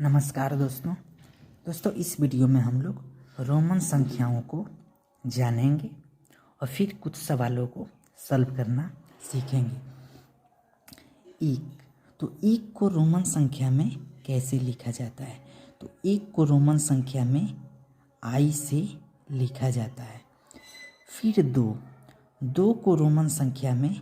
नमस्कार दोस्तों इस वीडियो में हम लोग रोमन संख्याओं को जानेंगे और फिर कुछ सवालों को सॉल्व करना सीखेंगे। एक को रोमन संख्या में कैसे लिखा जाता है? तो एक को रोमन संख्या में आई से लिखा जाता है। फिर दो को रोमन संख्या में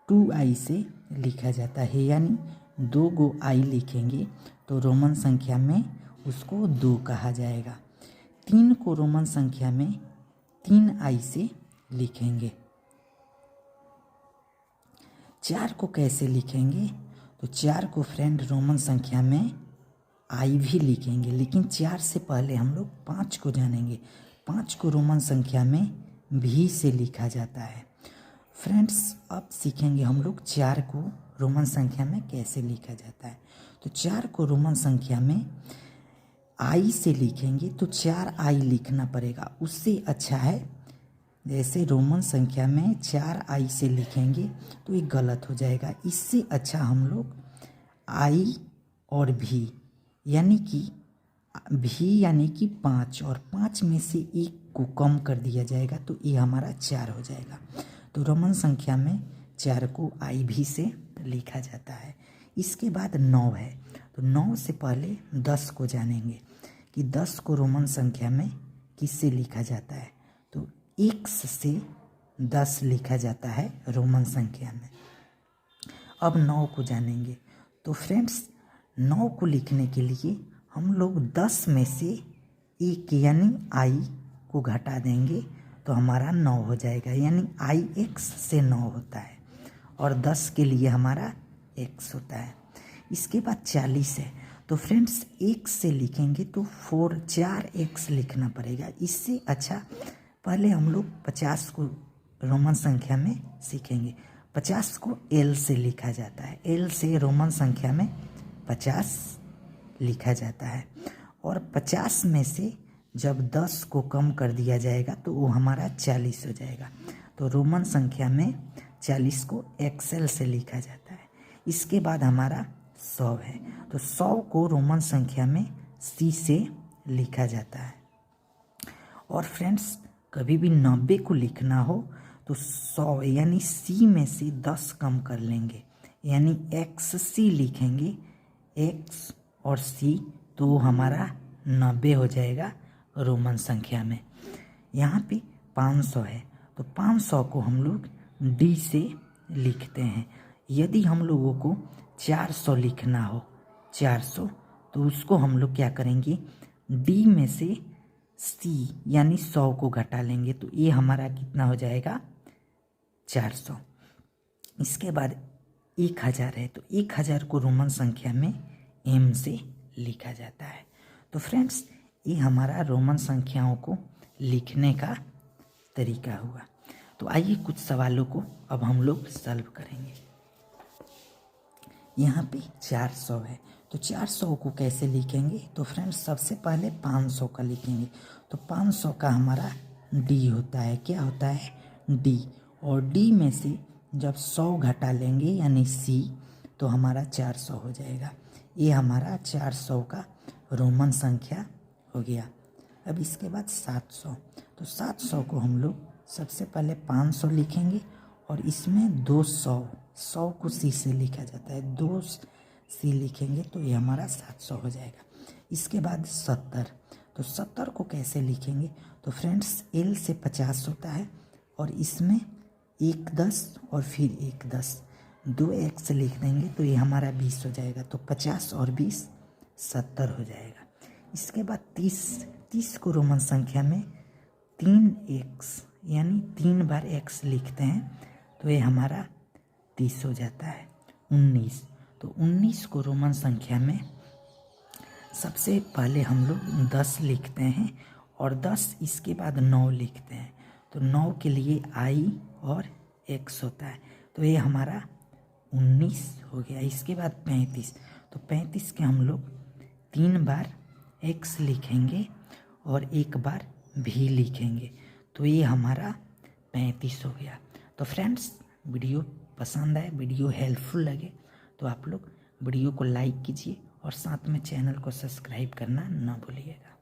2i से लिखा जाता है, यानी 2 गो आई लिखेंगे तो रोमन संख्या में उसको 2 कहा जाएगा। 3 को रोमन संख्या में 3i से लिखेंगे। 4 को कैसे लिखेंगे? तो 4 को फ्रेंड रोमन संख्या में आई भी लिखेंगे, लेकिन 4 से पहले हम लोग 5 को जानेंगे। 5 को रोमन संख्या में भी से लिखा जाता है। फ्रेंड्स अब सीखेंगे हम लोग 4 को रोमन संख्या में कैसे लिखा जाता है। तो 4 को रोमन संख्या में आई से लिखेंगे तो 4i लिखना पड़ेगा। उससे अच्छा है जैसे रोमन संख्या में 4i से लिखेंगे तो ये गलत हो जाएगा। इससे अच्छा हम लोग आई और भी यानी कि 5 और 5 में से 1 को कम कर दिया जाएगा तो ये हमारा 4 हो जाएगा। तो रोमन संख्या में 4 को आई भी से लिखा जाता है। इसके बाद 9 है, तो 9 से पहले 10 को जानेंगे कि 10 को रोमन संख्या में किससे लिखा जाता है। तो x से 10 लिखा जाता है रोमन संख्या में। अब 9 को जानेंगे। तो फ्रेंड्स 9 को लिखने के लिए हम लोग 10 में से 1 यानी i को घटा देंगे तो हमारा 9 हो जाएगा, यानी i x से 9 होता है और 10 के लिए हमारा x होता है। इसके बाद 40 है, तो फ्रेंड्स 1 से लिखेंगे तो 4x लिखना पड़ेगा। इससे अच्छा पहले हम लोग 50 को रोमन संख्या में सीखेंगे। 50 को L से लिखा जाता है। L से रोमन संख्या में 50 लिखा जाता है और 50 में से जब 10 को कम कर दिया जाएगा तो वो हमारा 40 हो जाएगा। तो रोमन संख्या में 40 को XL से लिखा जाता है। इसके बाद हमारा 100 है, तो 100 को रोमन संख्या में C से लिखा जाता है। और फ्रेंड्स कभी भी 90 को लिखना हो तो 100 यानी C में से 10 कम कर लेंगे, यानी XC लिखेंगे। X और C तो हमारा 90 हो जाएगा रोमन संख्या में। यहाँ पे 500 है, तो 500 को हम लोग D से लिखते हैं। यदि हम लोगों को 400 लिखना हो 400 तो उसको हम लोग क्या करेंगे, D में से C यानी 100 को घटा लेंगे तो ये हमारा कितना हो जाएगा 400। इसके बाद 1000 है, तो 1000 को रोमन संख्या में M से लिखा जाता है। तो फ्रेंड्स ये हमारा रोमन संख्याओं को लिखने का तरीका हुआ। तो आइए कुछ सवालों को अब हम लोग सॉल्व करेंगे। यहाँ पे 400 है, तो 400 को कैसे लिखेंगे? तो फ्रेंड्स सबसे पहले 500 का लिखेंगे। तो 500 का हमारा D होता है। क्या होता है? D। और D में से जब 100 घटा लेंगे यानी C तो हमारा 400 हो जाएगा। ये हमारा 400 का रोमन संख्या हो गया। अब इसके बाद 700, तो 700 को हम लोग सबसे पहले 500 लिखेंगे और इसमें 200 100 को C से लिखा जाता है, 2C लिखेंगे तो ये हमारा 700 हो जाएगा। इसके बाद 70, तो 70 को कैसे लिखेंगे? तो फ्रेंड्स L से 50 होता है और इसमें 1 10 और फिर 1 10, 2x लिख देंगे तो ये हमारा 20 हो जाएगा। तो 50 और 20 70 हो जाएगा। इसके बाद 30 को रोमन संख्या में 3x यानी 3 बार x लिखते हैं तो ये हमारा 30 हो जाता है। 19, तो 19 को रोमन संख्या में सबसे पहले हम लोग 10 लिखते हैं और 10 इसके बाद 9 लिखते हैं, तो 9 के लिए i और x होता है तो ये हमारा 19 हो गया। इसके बाद 35, तो 35 के हम लोग 3 बार x लिखेंगे और 1 बार भी लिखेंगे तो ये हमारा 35 हो गया। तो फ्रेंड्स वीडियो पसंद आए, वीडियो हेल्पफुल लगे तो आप लोग वीडियो को लाइक कीजिए और साथ में चैनल को सब्सक्राइब करना ना भूलिएगा।